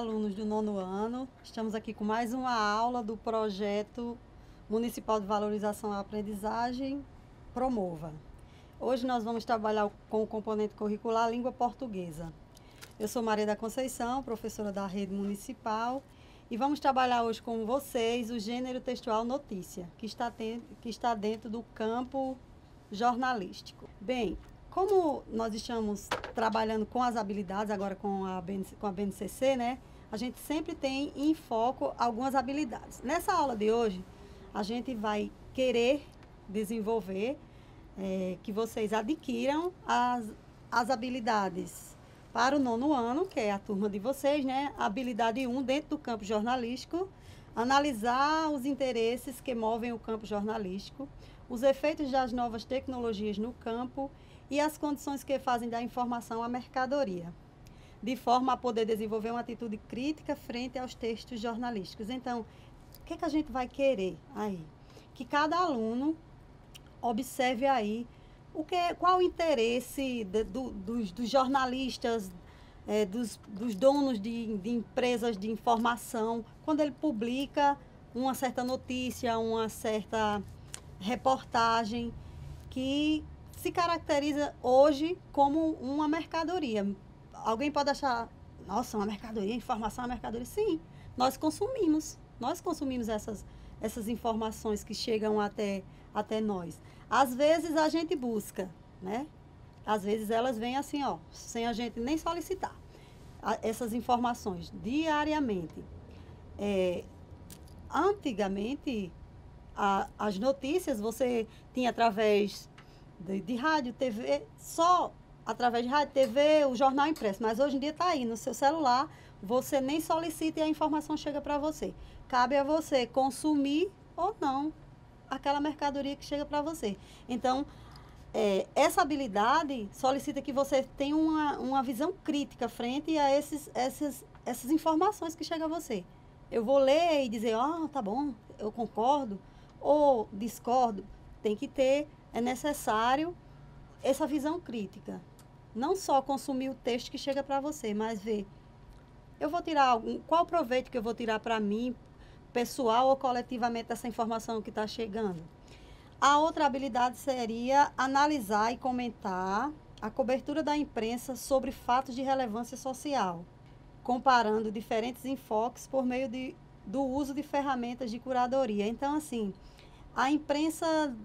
alunos do 9º ano. Estamos aqui com mais uma aula do projeto Municipal de Valorização à Aprendizagem, Promova. Hoje nós vamos trabalhar com o componente curricular Língua Portuguesa. Eu sou Maria da Conceição, professora da Rede Municipal, e vamos trabalhar hoje com vocês o gênero textual notícia, que está dentro do campo jornalístico. Bem, como nós estamos trabalhando com as habilidades, agora com a BNCC, né? A gente sempre tem em foco algumas habilidades. Nessa aula de hoje, a gente vai querer desenvolver, que vocês adquiram as habilidades para o 9º ano, que é a turma de vocês, né? A habilidade 1, dentro do campo jornalístico, analisar os interesses que movem o campo jornalístico, os efeitos das novas tecnologias no campo e as condições que fazem da informação a mercadoria, de forma a poder desenvolver uma atitude crítica frente aos textos jornalísticos. Então, o que a gente vai querer aí? Que cada aluno observe aí qual o interesse dos jornalistas, dos donos de empresas de informação, quando ele publica uma certa notícia, uma certa reportagem que se caracteriza hoje como uma mercadoria. Alguém pode achar, nossa, uma mercadoria, informação é uma mercadoria. Sim, nós consumimos essas informações que chegam até nós. Às vezes a gente busca, né? Às vezes elas vêm assim, ó, sem a gente nem solicitar essas informações diariamente. Antigamente, as notícias você tinha através de rádio, TV, só através de rádio, TV, o jornal impresso. Mas hoje em dia está aí no seu celular, você nem solicita e a informação chega para você. Cabe a você consumir ou não aquela mercadoria que chega para você. Então, essa habilidade solicita que você tenha uma visão crítica frente a essas informações que chegam a você. Eu vou ler e dizer, tá bom, eu concordo, ou discordo. Tem que ter, é necessário essa visão crítica. Não só consumir o texto que chega para você, mas ver, eu vou tirar qual proveito que eu vou tirar para mim, pessoal ou coletivamente, dessa informação que está chegando. A outra habilidade seria analisar e comentar a cobertura da imprensa sobre fatos de relevância social, comparando diferentes enfoques por meio do uso de ferramentas de curadoria. Então, assim, a imprensa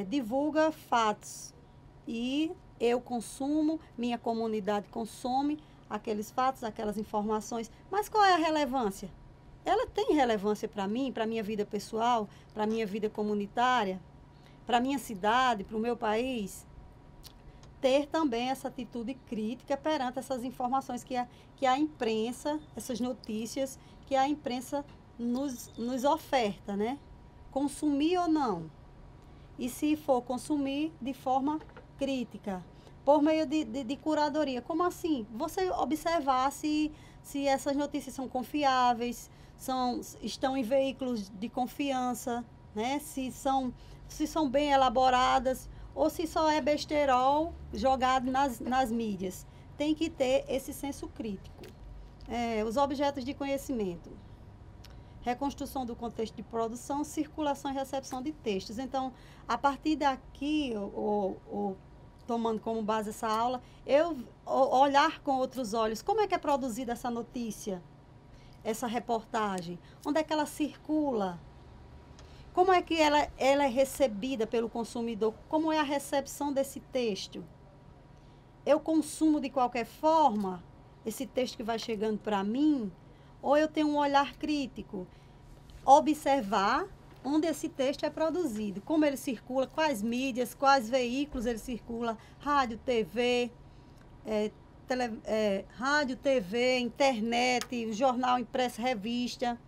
divulga fatos e eu consumo, minha comunidade consome aqueles fatos, aquelas informações. Mas qual é a relevância? Ela tem relevância para mim, para a minha vida pessoal, para a minha vida comunitária, para a minha cidade, para o meu país? Ter também essa atitude crítica perante essas informações que a imprensa, essas notícias que a imprensa nos oferta, né? Consumir ou não. E se for consumir de forma crítica, por meio de curadoria. Como assim? Você observar se essas notícias são confiáveis, estão em veículos de confiança, né? Se são bem elaboradas ou se só é besterol jogado nas mídias. Tem que ter esse senso crítico. Os objetos de conhecimento. Reconstrução do contexto de produção, circulação e recepção de textos. Então, a partir daqui, tomando como base essa aula, eu olhar com outros olhos como é que é produzida essa notícia, essa reportagem, onde é que ela circula, como é que ela é recebida pelo consumidor, como é a recepção desse texto. Eu consumo de qualquer forma esse texto que vai chegando para mim, ou eu tenho um olhar crítico, observar onde esse texto é produzido, como ele circula, quais mídias, quais veículos ele circula, rádio, TV, rádio, TV, internet, jornal impresso, revista.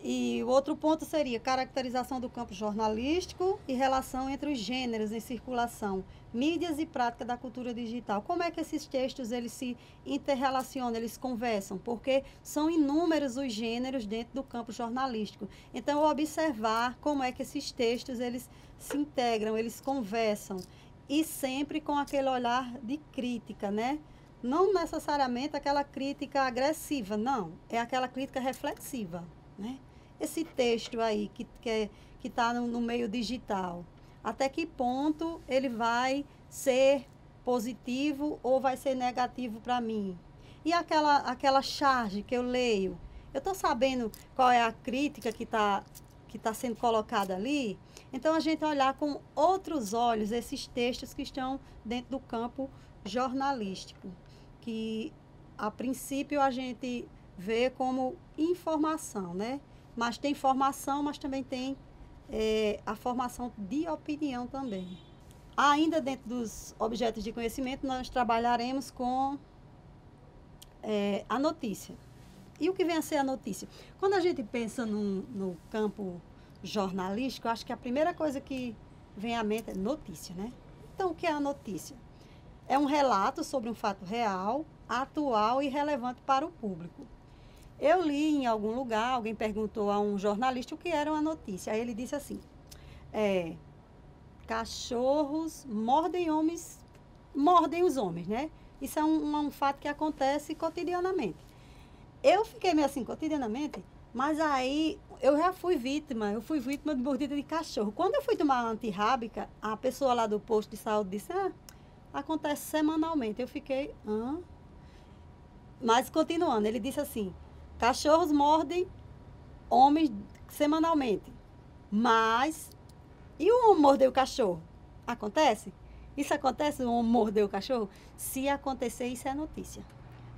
E o outro ponto seria caracterização do campo jornalístico e relação entre os gêneros em circulação, mídias e prática da cultura digital. Como é que esses textos eles se interrelacionam, eles conversam? Porque são inúmeros os gêneros dentro do campo jornalístico. Então, observar como é que esses textos eles se integram, eles conversam. E sempre com aquele olhar de crítica, né? não necessariamente aquela crítica agressiva, não. É aquela crítica reflexiva, né? Esse texto aí que está no meio digital, até que ponto ele vai ser positivo ou vai ser negativo para mim? E aquela charge que eu leio, eu estou sabendo qual é a crítica que tá sendo colocada ali? Então, a gente olhar com outros olhos esses textos que estão dentro do campo jornalístico, que a princípio a gente vê como informação, né? Mas tem formação, mas também tem a formação de opinião também. Ainda dentro dos objetos de conhecimento, nós trabalharemos com a notícia. E o que vem a ser a notícia? Quando a gente pensa no campo jornalístico, eu acho que a primeira coisa que vem à mente é notícia, né? Então, o que é a notícia? É um relato sobre um fato real, atual e relevante para o público. Eu li em algum lugar, alguém perguntou a um jornalista o que era uma notícia. Aí ele disse assim, cachorros mordem os homens, né? Isso é um fato que acontece cotidianamente. Eu fiquei meio assim, cotidianamente, mas aí eu fui vítima de mordida de cachorro. Quando eu fui tomar a antirrábica, a pessoa lá do posto de saúde disse, acontece semanalmente. Eu fiquei, Mas continuando, ele disse assim, cachorros mordem homens semanalmente, mas e o homem mordeu o cachorro? Acontece? Isso acontece, o homem mordeu o cachorro? Se acontecer, isso é notícia.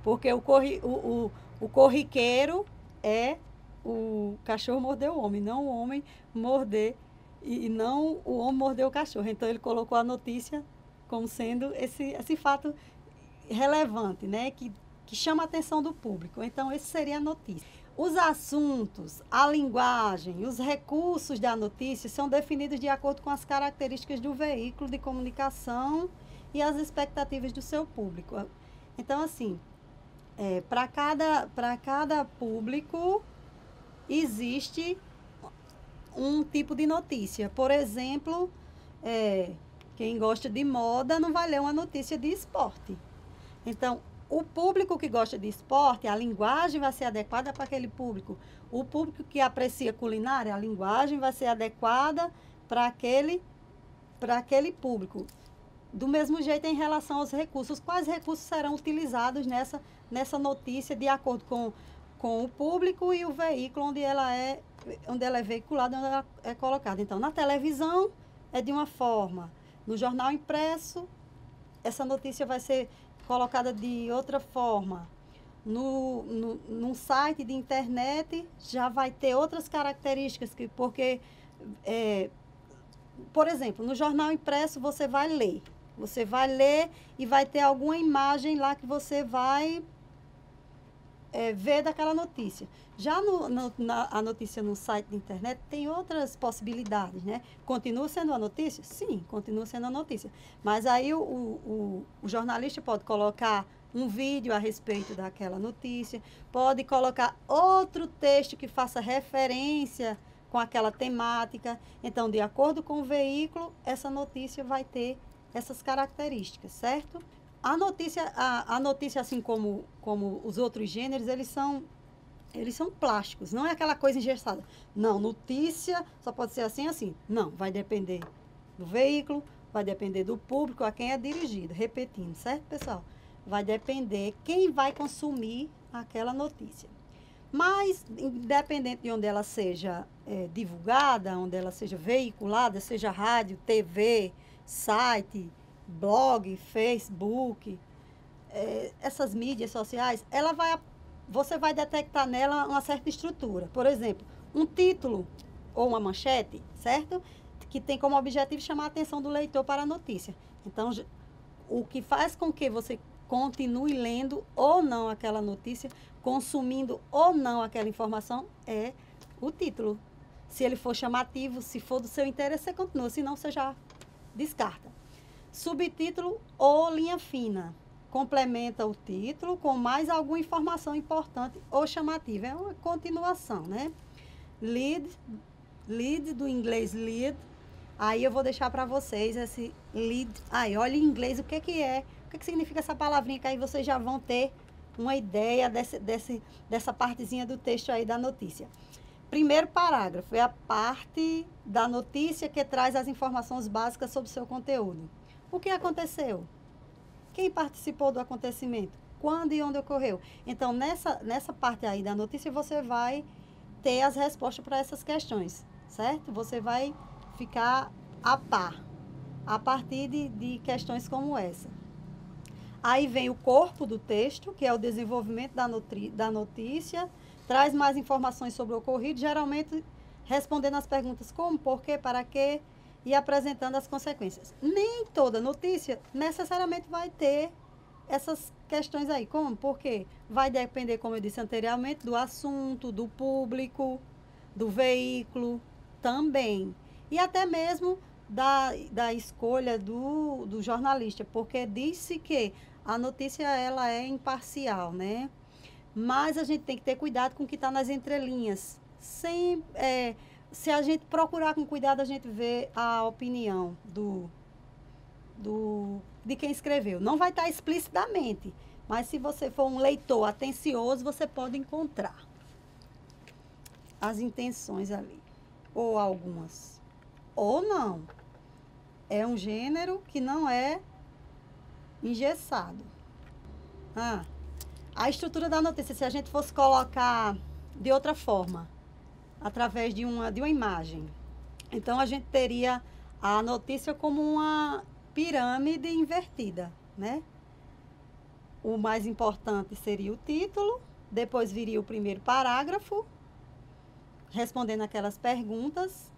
Porque o corriqueiro é o cachorro morder o homem, não o homem morder, e não o homem morder o cachorro. Então, ele colocou a notícia como sendo esse fato relevante, né? Que chama a atenção do público. Então, esse seria a notícia. Os assuntos, a linguagem, os recursos da notícia são definidos de acordo com as características do veículo de comunicação e as expectativas do seu público. Então, assim, para cada público existe um tipo de notícia. Por exemplo, quem gosta de moda não vai ler uma notícia de esporte. Então, o público que gosta de esporte, a linguagem vai ser adequada para aquele público. O público que aprecia culinária, a linguagem vai ser adequada para aquele público. Do mesmo jeito, em relação aos recursos, quais recursos serão utilizados nessa notícia de acordo com o público e o veículo onde ela é veiculada, onde ela é colocada. Então, na televisão é de uma forma, no jornal impresso, essa notícia vai ser colocada de outra forma. Num site de internet já vai ter outras características, porque, por exemplo, no jornal impresso você vai ler. Você vai ler e vai ter alguma imagem lá que você vai ver daquela notícia. Já a notícia no site de internet tem outras possibilidades, né? Continua sendo a notícia? Sim, continua sendo a notícia. Mas aí o jornalista pode colocar um vídeo a respeito daquela notícia, pode colocar outro texto que faça referência com aquela temática. Então, de acordo com o veículo, essa notícia vai ter essas características, certo? A notícia, assim como os outros gêneros, eles são plásticos, não é aquela coisa engessada. Não, notícia só pode ser assim, assim. Não, vai depender do veículo, vai depender do público a quem é dirigido. Repetindo, certo, pessoal? Vai depender quem vai consumir aquela notícia. Mas, independente de onde ela seja divulgada, onde ela seja veiculada, seja rádio, TV, site, blog, Facebook, essas mídias sociais, você vai detectar nela uma certa estrutura. Por exemplo, um título ou uma manchete, certo? Que tem como objetivo chamar a atenção do leitor para a notícia. Então, o que faz com que você continue lendo ou não aquela notícia, consumindo ou não aquela informação, é o título. Se ele for chamativo, se for do seu interesse, você continua, senão você já descarta. Subtítulo ou linha fina. Complementa o título com mais alguma informação importante ou chamativa. É uma continuação, né? Lead, do inglês lead. Aí eu vou deixar para vocês esse lead. Aí, olha em inglês o que é O que significa essa palavrinha? Que aí vocês já vão ter uma ideia dessa partezinha do texto aí da notícia. Primeiro parágrafo é a parte da notícia que traz as informações básicas sobre o seu conteúdo. O que aconteceu? Quem participou do acontecimento? Quando e onde ocorreu? Então, nessa parte aí da notícia, você vai ter as respostas para essas questões, certo? Você vai ficar a par, a partir de questões como essa. Aí vem o corpo do texto, que é o desenvolvimento da notícia, traz mais informações sobre o ocorrido, geralmente respondendo as perguntas como, por quê, para quê, e apresentando as consequências. Nem toda notícia necessariamente vai ter essas questões aí. Como? Por quê? Vai depender, como eu disse anteriormente, do assunto, do público, do veículo também. E até mesmo da escolha do jornalista, porque disse que a notícia ela é imparcial, né? Mas a gente tem que ter cuidado com o que está nas entrelinhas. Se a gente procurar com cuidado, a gente vê a opinião de quem escreveu. Não vai estar explicitamente, mas se você for um leitor atencioso, você pode encontrar as intenções ali, ou algumas, ou não. É um gênero que não é engessado. A estrutura da notícia, se a gente fosse colocar de outra forma, através de uma imagem, então a gente teria a notícia como uma pirâmide invertida, né? O mais importante seria o título, depois viria o primeiro parágrafo, respondendo aquelas perguntas.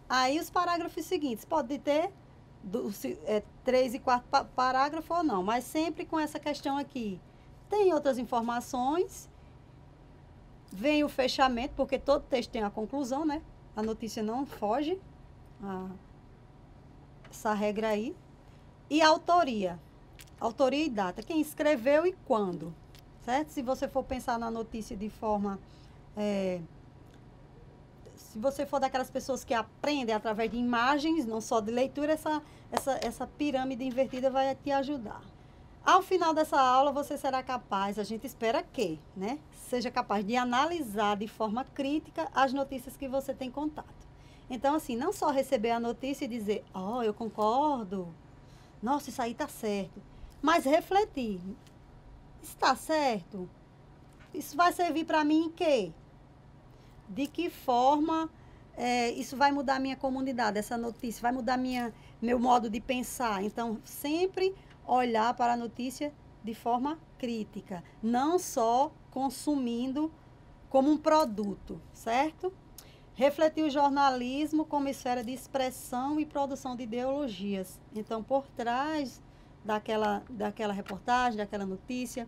Aí os parágrafos seguintes, pode ter 3 e 4 parágrafos ou não, mas sempre com essa questão aqui. Tem outras informações, vem o fechamento, porque todo texto tem a conclusão, né? A notícia não foge essa regra aí. E a autoria e data, quem escreveu e quando, certo? Se você for pensar na notícia de forma... se você for daquelas pessoas que aprendem através de imagens, não só de leitura, essa pirâmide invertida vai te ajudar. Ao final dessa aula, você será capaz, a gente espera que, né, seja capaz de analisar de forma crítica as notícias que você tem contato. Então, assim, não só receber a notícia e dizer, eu concordo, nossa, isso aí está certo, mas refletir, está certo? Isso vai servir para mim em quê? De que forma isso vai mudar a minha comunidade, essa notícia, vai mudar meu modo de pensar. Então, sempre olhar para a notícia de forma crítica, não só consumindo como um produto, certo? Refletir o jornalismo como esfera de expressão e produção de ideologias. Então, por trás daquela reportagem, daquela notícia,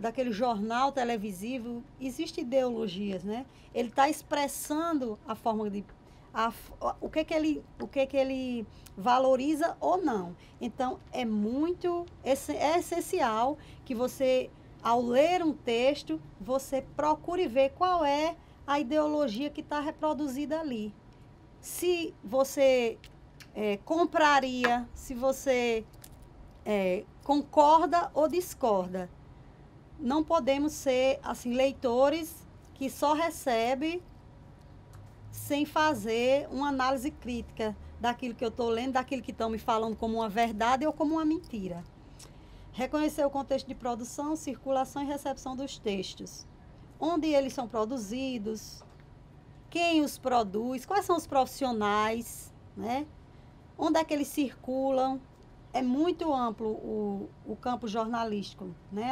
daquele jornal televisivo, existem ideologias, né? Ele está expressando a forma de... o que ele valoriza ou não. Então, é essencial que você, ao ler um texto, você procure ver qual é a ideologia que está reproduzida ali. Se você compraria, se você concorda ou discorda. Não podemos ser, assim, leitores que só recebem sem fazer uma análise crítica daquilo que eu estou lendo, daquilo que estão me falando como uma verdade ou como uma mentira. Reconhecer o contexto de produção, circulação e recepção dos textos. Onde eles são produzidos, quem os produz, quais são os profissionais, né? Onde é que eles circulam. É muito amplo o campo jornalístico, né?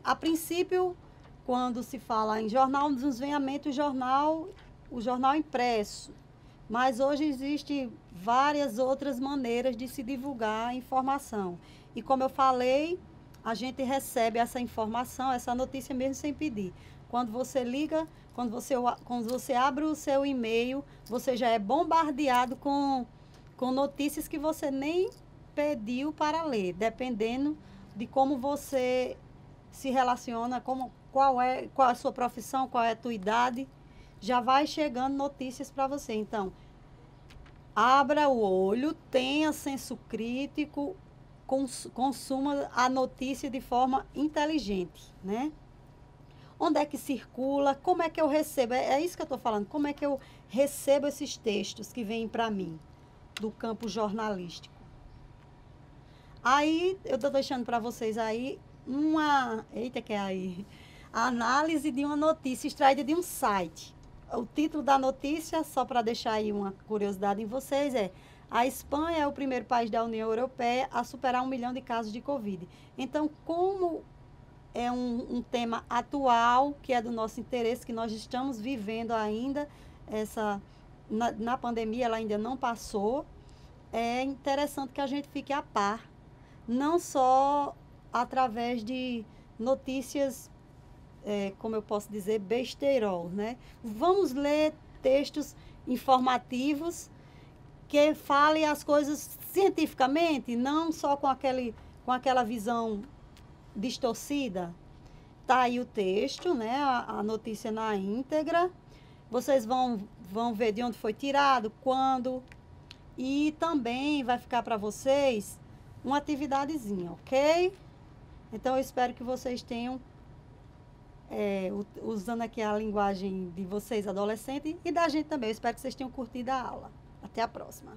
A princípio, quando se fala em jornal, nos vem à mente o jornal impresso. Mas hoje existem várias outras maneiras de se divulgar a informação. E como eu falei, a gente recebe essa informação, essa notícia mesmo sem pedir. Quando você liga, quando você abre o seu e-mail, você já é bombardeado com notícias que você nem pediu para ler, dependendo de como você se relaciona, qual é a sua profissão, qual é a tua idade, já vai chegando notícias para você. Então, Abra o olho, tenha senso crítico, consuma a notícia de forma inteligente, né? Onde é que circula? Como é que eu recebo? É isso que eu estou falando. Como é que eu recebo esses textos que vêm para mim do campo jornalístico? Aí eu estou deixando para vocês aí eita que é aí, a análise de uma notícia extraída de um site. O título da notícia, só para deixar aí uma curiosidade em vocês, é: a Espanha é o primeiro país da União Europeia a superar 1 milhão de casos de Covid. Então, como é um tema atual, que é do nosso interesse, que nós estamos vivendo ainda, na pandemia ela ainda não passou, é interessante que a gente fique a par, não só através de notícias, como eu posso dizer, besteirol, né? Vamos ler textos informativos que falem as coisas cientificamente, não só com aquela visão distorcida. Tá aí o texto, né? A notícia na íntegra. Vocês vão ver de onde foi tirado, quando. E também vai ficar para vocês uma atividadezinha, ok? Então eu espero que vocês tenham, usando aqui a linguagem de vocês, adolescentes, e da gente também. Eu espero que vocês tenham curtido a aula. Até a próxima.